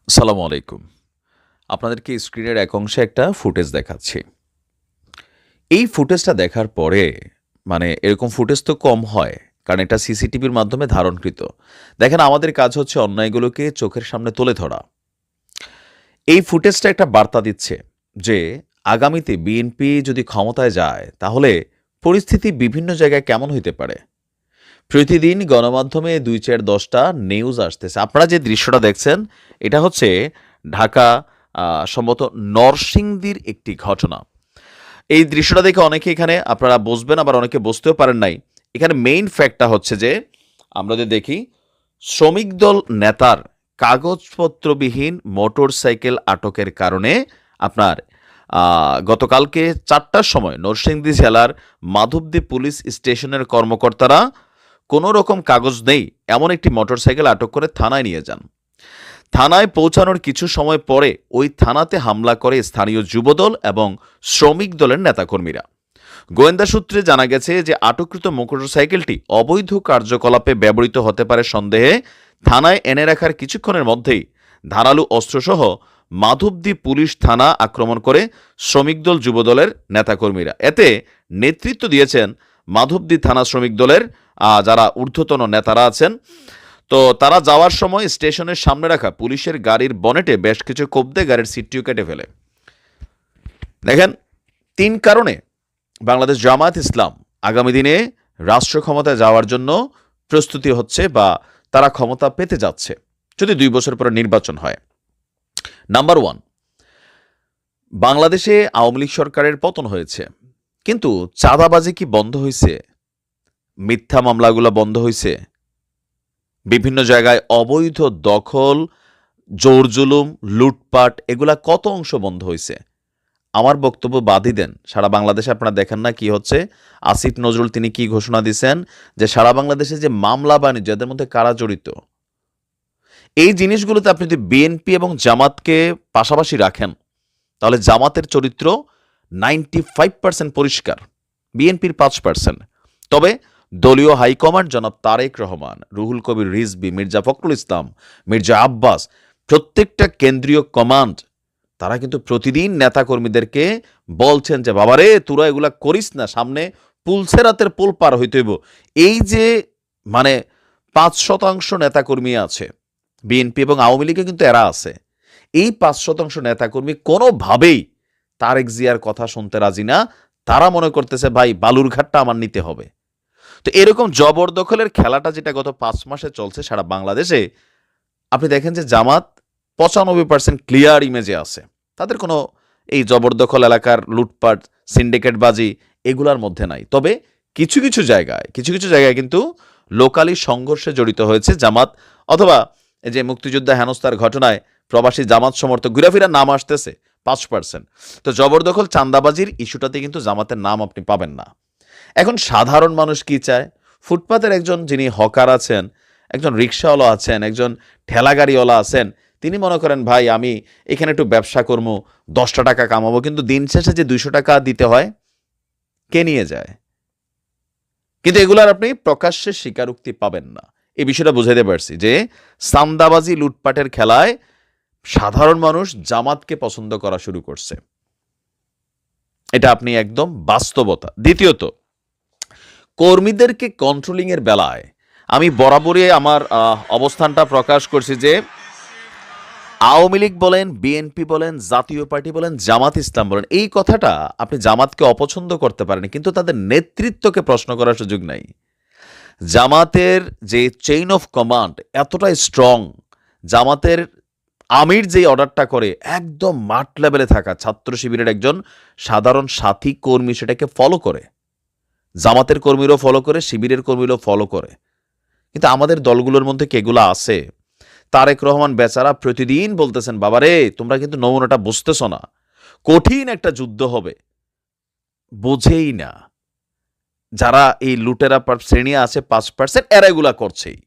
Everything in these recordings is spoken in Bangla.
আসসালামু আলাইকুম। আপনাদেরকে স্ক্রিনের এক অংশে একটা ফুটেজ দেখাচ্ছি। এই ফুটেজটা দেখার পরে এরকম ফুটেজ তো কম হয়। কারণ এটা সিসিটিভির মাধ্যমে ধারণকৃত। দেখেন আমাদের কাজ হচ্ছে অন্যায়গুলোকে চোখের সামনে তুলে ধরা। এই ফুটেজটা একটা বার্তা দিচ্ছে যে আগামীতে বিএনপি যদি ক্ষমতায় যায় তাহলে পরিস্থিতি বিভিন্ন জায়গায় কেমন হইতে পারে। প্রতিদিন গণমাধ্যমে ২-৪-১০টা নিউজ আসতেছে। আপনারা যে দৃশ্যটা দেখছেন এটা হচ্ছে ঢাকা সম্ভবত নরসিংদীর একটি ঘটনা। এই দৃশ্যটা দেখে অনেকে এখানে আপনারা বসবেন, আবার অনেকে বসতেও পারেন নাই। এখানে মেইন ফ্যাক্টটা হচ্ছে যে আমরা যদি দেখি শ্রমিক দল নেতার কাগজপত্রবিহীন মোটরসাইকেল আটকের কারণে আপনার গতকালকে ৪টার সময় নরসিংদী জেলার মাধবদী পুলিশ স্টেশনের কর্মকর্তারা কোনো রকম কাগজ নেই এমন একটি মোটরসাইকেল আটক করে থানায় নিয়ে যান। থানায় পৌঁছানোর কিছু সময় পরে ওই থানাতে হামলা করে স্থানীয় যুবদল এবং শ্রমিক দলের নেতাকর্মীরা। গোয়েন্দা সূত্রে জানা গেছে যে আটককৃত মোটরসাইকেলটি অবৈধ কার্যকলাপে ব্যবহৃত হতে পারে সন্দেহে থানায় এনে রাখার কিছুক্ষণের মধ্যেই ধারালো অস্ত্রসহ মাধবদী পুলিশ থানা আক্রমণ করে শ্রমিক দল যুবদলের নেতাকর্মীরা। এতে নেতৃত্ব দিয়েছেন মাধবদী থানা শ্রমিক দলের যারা ঊর্ধ্বতন নেতারা আছেন। তো তারা যাওয়ার সময় স্টেশনের সামনে রাখা পুলিশের গাড়ির বনেটে বেশ কিছু কোপ দিয়ে গাড়ির সিটটিও কেটে ফেলে। দেখেন, ৩ কারণে বাংলাদেশ জামায়াত ইসলাম আগামী দিনে রাষ্ট্র ক্ষমতায় যাওয়ার জন্য প্রস্তুতি হচ্ছে বা তারা ক্ষমতা পেতে যাচ্ছে যদি ২ বছর পরে নির্বাচন হয়। নাম্বার ১, বাংলাদেশে আওয়ামী লীগ সরকারের পতন হয়েছে, কিন্তু চাঁদাবাজি কি বন্ধ হয়েছে? মিথ্যা মামলাগুলো বন্ধ হয়েছে? বিভিন্ন জায়গায় অবৈধ দখল, জোর জুলুম, লুটপাট এগুলা কত অংশ বন্ধ হয়েছে? আমার বক্তব্য বাদই দেন। সারা বাংলাদেশে আপনারা দেখেন না কি হচ্ছে? আসিফ নজরুল তিনি কি ঘোষণা দিয়েছেন যে সারা বাংলাদেশে যে মামলা বাণিজ্য এদের মধ্যে কারা জড়িত, এই জিনিসগুলোতে আপনি যদি বিএনপি এবং জামাতকে পাশাপাশি রাখেন তাহলে জামাতের চরিত্র 95% পরিষ্কার, বিএনপির 5%। তবে দলীয় হাইকমান্ড জনাব তারেক রহমান, রুহুল কবির রিজভী, মির্জা ফখরুল ইসলাম, মির্জা আব্বাস, প্রত্যেকটা কেন্দ্রীয় কমান্ড তারা কিন্তু প্রতিদিন নেতাকর্মীদেরকে বলছেন যে বাবারে তোরা এগুলা করিস না, সামনে পুলসেরাতের পোল পার হইতে হইব। এই যে মানে ৫% নেতাকর্মী আছে বিএনপি এবং আওয়ামী লীগে, কিন্তু এরা আছে। এই ৫% নেতাকর্মী কোনোভাবেই তারেক জিয়ার কথা শুনতে রাজি না। তারা মনে করতেছে ভাই বালুরঘাটটা আমার নিতে হবে। তো এরকম জবরদখলের খেলাটা যেটা গত ৫ মাসে চলছে সারা বাংলাদেশে, আপনি দেখেন যে জামাত ৯৫% ক্লিয়ার ইমেজে আছে। তাদের কোনো এই জবরদখল এলাকার লুটপাট, সিন্ডিকেটবাজি এগুলার মধ্যে নাই। তবে কিছু কিছু জায়গায় কিন্তু লোকালি সংঘর্ষে জড়িত হয়েছে জামাত, অথবা এই যে মুক্তিযোদ্ধা হেনস্থার ঘটনায় প্রবাসী জামাত সমর্থক ঘুরাফিরা নাম আসতেছে ৫%। তো জবরদখল, চাঁদাবাজির ইস্যুটাতে কিন্তু জামাতের নাম আপনি পাবেন না। এখন সাধারণ মানুষ কি চায়? ফুটপাতের একজন যিনি হকার আছেন, একজন রিক্সাওয়ালা আছেন, একজন ঠেলাগাড়িওয়ালা আছেন, তিনি মনে করেন ভাই আমি এখানে একটু ব্যবসা করবো, ১০টা টাকা কামাবো, কিন্তু দিন শেষে যে ২০০ টাকা দিতে হয় কে নিয়ে যায়? কিন্তু এগুলার আপনি প্রকাশ্যে স্বীকারোক্তি পাবেন না। এই বিষয়টা বুঝাইতে পারছি যে সান্দাবাজি লুটপাটের খেলায় সাধারণ মানুষ জামাতকে পছন্দ করা শুরু করছে। এটা আপনি একদম বাস্তবতা। দ্বিতীয়ত, কর্মীদেরকে কন্ট্রোলিং এর বেলায় আমি বরাবরই আমার অবস্থানটা প্রকাশ করছি যে আওয়ামী লীগ বলেন, বিএনপি বলেন, জাতীয় পার্টি বলেন, জামাত ইসলাম বলেন, এই কথাটা আপনি জামাতকে অপছন্দ করতে পারেন, কিন্তু তাদের নেতৃত্বকে প্রশ্ন করার সুযোগ নাই। জামাতের যে চেইন অফ কমান্ড এতটাই স্ট্রং, জামাতের আমির যে অর্ডারটা করে একদম মাঠ লেভেলে থাকা ছাত্র শিবিরের একজন সাধারণ সাথী কর্মী সেটাকে ফলো করে, জামাতের কর্মীরাও ফলো করে, শিবিরের কর্মীরাও ফলো করে। কিন্তু আমাদের দলগুলোর মধ্যে কেগুলা আছে? তারেক রহমান বেচারা প্রতিদিন বলতেছেন বাবারে তোমরা কিন্তু নমুনাটা বুঝতেছ না, কঠিন একটা যুদ্ধ হবে। বোঝেই না। যারা এই লুটেরা শ্রেণী আছে ৫%, এরা এগুলা করছেই।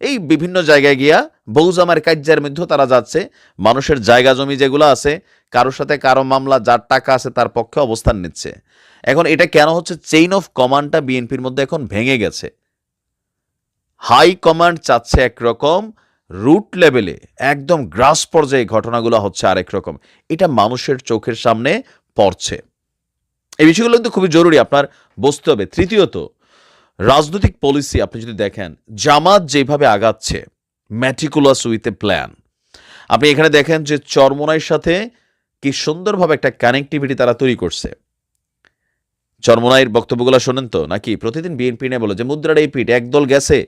এই বিভিন্ন জায়গায় গিয়া বউজামার কাজ্যার মধ্যেও তারা যাচ্ছে, মানুষের জায়গা জমি যেগুলো আছে কারোর সাথে কারো মামলা, যার টাকা আছে তার পক্ষে অবস্থান নিচ্ছে। এখন এটা কেন হচ্ছে? চেইন অফ কমান্ডটা বিএনপির মধ্যে এখন ভেঙে গেছে। হাই কমান্ড চাচ্ছে একরকম, রুট লেভেলে একদম গ্রাস পর্যায়ে ঘটনাগুলো হচ্ছে আরেক রকম। এটা মানুষের চোখের সামনে পড়ছে। এই বিষয়গুলো কিন্তু খুবই জরুরি আপনার বুঝতে হবে। তৃতীয়ত, রাজনৈতিক পলিসি আপনি যদি দেখেন, জামাত যেভাবে আগাচ্ছে ম্যাটিকুলাস উইথ এ প্ল্যান। আপনি এখানে দেখেন যে চরমোনাইয়ের সাথে কি সুন্দরভাবে একটা কানেক্টিভিটি তারা তৈরি করছে। চরমোনাইয়ের বক্তব্যগুলো শোনেন তো নাকি? প্রতিদিন বিএনপি নিয়ে বলে যে মুদ্রার এই পিঠ, একদল গেছে,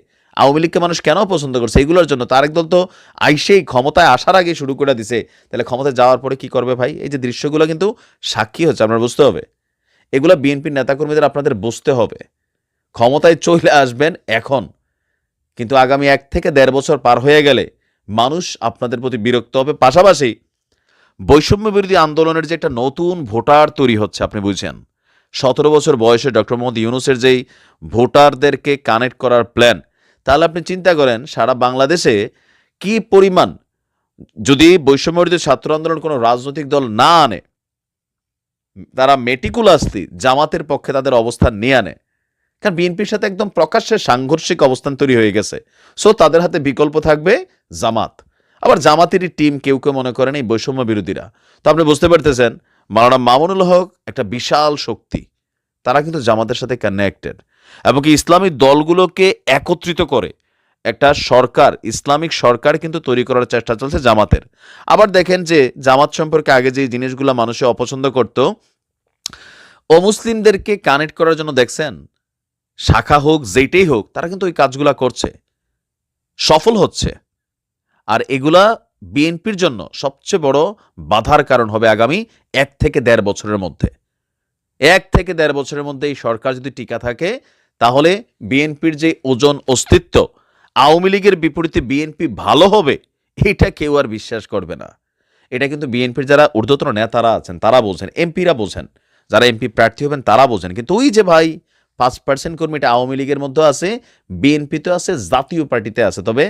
আওয়ামী লীগকে মানুষ কেন পছন্দ করছে এগুলোর জন্য, তার একদল তো আইসেই ক্ষমতায় আসার আগে শুরু করে দিছে, তাহলে ক্ষমতায় যাওয়ার পরে কি করবে ভাই? এই যে দৃশ্যগুলো কিন্তু সাক্ষী হচ্ছে, আপনার বুঝতে হবে। এগুলো বিএনপির নেতাকর্মীদের আপনাদের বুঝতে হবে। ক্ষমতায় চলে আসবেন এখন, কিন্তু আগামী 1 থেকে 1.5 বছর পার হয়ে গেলে মানুষ আপনাদের প্রতি বিরক্ত হবে। পাশাপাশি বৈষম্য বিরোধী আন্দোলনের যে একটা নতুন ভোটার তৈরি হচ্ছে, আপনি বুঝছেন 17 বছর বয়সে ডক্টর মোহাম্মদ ইউনূসের যেই ভোটারদেরকে কানেক্ট করার প্ল্যান, তাহলে আপনি চিন্তা করেন সারা বাংলাদেশে কি পরিমাণ, যদি বৈষম্য বিরোধী ছাত্র আন্দোলন কোনো রাজনৈতিক দল না আনে, তারা মেটিকুলাসলি জামাতের পক্ষে তাদের অবস্থান নিয়ে আনে, কারণ বিএনপির সাথে একদম প্রকাশ্যে সাংঘর্ষিক অবস্থান তৈরি হয়ে গেছে। সো তাদের হাতে বিকল্প থাকবে জামাত। আবার জামাতেরই টিম কেউ কেউ মনে করেন এই বৈষম্য বিরোধীরা। তো আপনি বুঝতে পারতেছেন মাওলানা মামুনুল হক একটা বিশাল শক্তি, তারা কিন্তু জামাতের সাথে কানেক্টেড, এবং কি ইসলামী দলগুলোকে একত্রিত করে একটা সরকার, ইসলামিক সরকার কিন্তু তৈরি করার চেষ্টা চলছে জামাতের। আবার দেখেন যে জামাত সম্পর্কে আগে যে জিনিসগুলো মানুষে অপছন্দ করত, অমুসলিমদেরকে কানেক্ট করার জন্য দেখছেন শাখা হোক যেইটাই হোক, তারা কিন্তু ওই কাজগুলা করছে, সফল হচ্ছে। আর এগুলা বিএনপির জন্য সবচেয়ে বড় বাধার কারণ হবে আগামী 1 থেকে 1.5 বছরের মধ্যে। 1 থেকে 1.5 বছরের মধ্যে এই সরকার যদি টিকা থাকে, তাহলে বিএনপির যে ওজন অস্তিত্ব, আওয়ামী লীগের বিপরীতে বিএনপি ভালো হবে, এটা কেউ আর বিশ্বাস করবে না। এটা কিন্তু বিএনপির যারা ঊর্ধ্বতন নেতারা আছেন তারা বোঝেন, এমপিরা বোঝেন, যারা এমপি প্রার্থী হবেন তারা বোঝেন। কিন্তু ওই যে ভাই 5% কর্মীটা আওয়ামী লীগের মধ্যে আছে, বিএনপিতে আছে, জাতীয় পার্টিতে আছে, তবে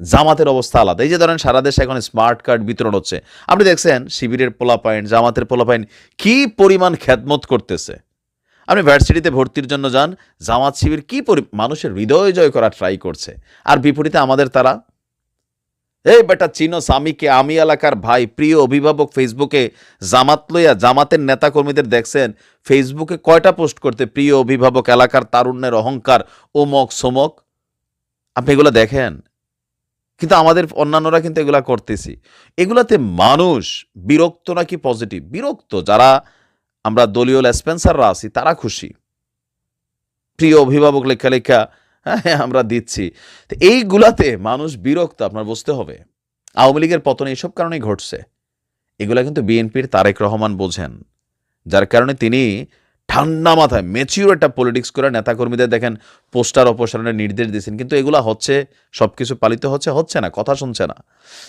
জামাতের অবস্থা আলাদা। এই যে ধরেন সারা দেশে এখন স্মার্ট কার্ড বিতরণ হচ্ছে, আপনি দেখছেন শিবিরের পোলাপাইন, জামাতের পোলাপাইন কি পরিমাণ খেদমত করতেছে। আপনি ভার্সিটিতে ভর্তির জন্য যান, জামাত শিবির কি মানুষের হৃদয় জয় করার ট্রাই করছে। আর বিপরীতে আমাদের তারা, এই বেটা চিনো সামিকে, আমি এলাকার ভাই, প্রিয় অভিভাবক, ফেসবুকে জামাত লইয়া জামাতের নেতাকর্মীদের দেখছেন ফেসবুকে কয়টা পোস্ট করতে, প্রিয় অভিভাবক, এলাকার তারুণ্যের অহংকার, ওমক সোমক। আপনি এগুলো দেখেন, কিন্তু আমাদের অন্যান্যরা কিন্তু এগুলা করতেছি। এগুলাতে মানুষ বিরক্ত নাকি পজিটিভ? বিরক্ত। যারা আমরা দলীয় লেসপেন্সাররা আছি তারা খুশি, প্রিয় অভিভাবক লেখা লেখা হ্যাঁ আমরা দিচ্ছি। তো এইগুলাতে মানুষ বিরক্ত, আপনার বুঝতে হবে। আওয়ামী লীগের পতন এইসব কারণেই ঘটছে। এগুলা কিন্তু বিএনপির তারেক রহমান বোঝেন, যার কারণে তিনি ঠান্ডা মাথায় ম্যাচিউর একটা পলিটিক্স করে নেতাকর্মীদের দেখেন পোস্টার অপসারণের নির্দেশ দিয়েছেন, কিন্তু এগুলা হচ্ছে, সব কিছু পালিত হচ্ছে, হচ্ছে না, কথা শুনছে না।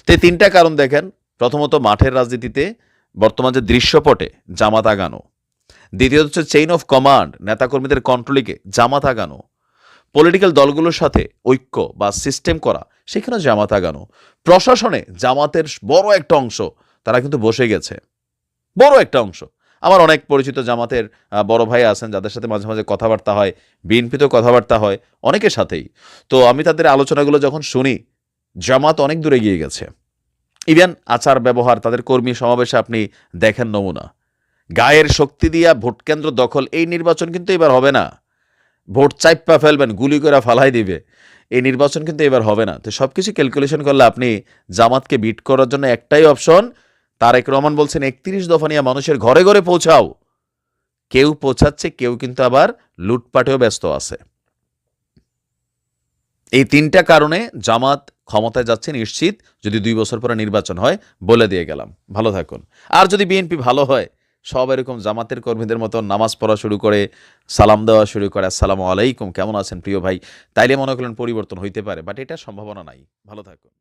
তো এই 3টা কারণ দেখেন। প্রথমত মাঠের রাজনীতিতে বর্তমান যে দৃশ্যপটে জামাত আগানো, দ্বিতীয়ত হচ্ছে চেইন অফ কমান্ড, নেতাকর্মীদের কন্ট্রোলিংয়ে জামাত আগানো, পলিটিক্যাল দলগুলোর সাথে ঐক্য বা সিস্টেম করা, সেখানে জামাত আগানো, প্রশাসনে জামাতের বড় একটা অংশ তারা কিন্তু বসে গেছে, বড় একটা অংশ। আমার অনেক পরিচিত জামাতের বড় ভাই আছেন যাদের সাথে মাঝে মাঝে কথাবার্তা হয়, বিএনপিতেও কথাবার্তা হয়, অনেকের সাথেই। তো আমি তাদের আলোচনাগুলো যখন শুনি, জামাত অনেক দূরে গিয়ে গেছে। ইভেন আচার ব্যবহার, তাদের কর্মী সমাবেশে আপনি দেখেন নমুনা। গায়ের শক্তি দিয়া ভোট কেন্দ্র দখল, এই নির্বাচন কিন্তু এবার হবে না। ভোট চাইপা ফেলবেন, গুলি করে ফালাই দিবে, এই নির্বাচন কিন্তু এবার হবে না। তো সব কিছু ক্যালকুলেশন করলে আপনি জামাতকে বিট করার জন্য একটাই অপশন, তারেক রহমান বলছেন 31 দফা নিয়ে মানুষের ঘরে ঘরে পৌঁছাও। কেউ পৌঁছাচ্ছে, কেউ কিন্তু আবার লুটপাটেও ব্যস্ত আছে। এই 3টা কারণে জামাত ক্ষমতায় যাচ্ছে নিশ্চিত, যদি 2 বছর পরে নির্বাচন হয়, বলে দিয়ে গেলাম। ভালো থাকুন। আর যদি বিএনপি ভালো হয়, সব এরকম জামাতের কর্মীদের মতো নামাজ পড়া শুরু করে, সালাম দেওয়া শুরু করে, আসসালামু আলাইকুম, কেমন আছেন প্রিয় ভাই, তাইলে মনে করলেন পরিবর্তন হইতে পারে, বাট এটা সম্ভাবনা নাই। ভালো থাকুন।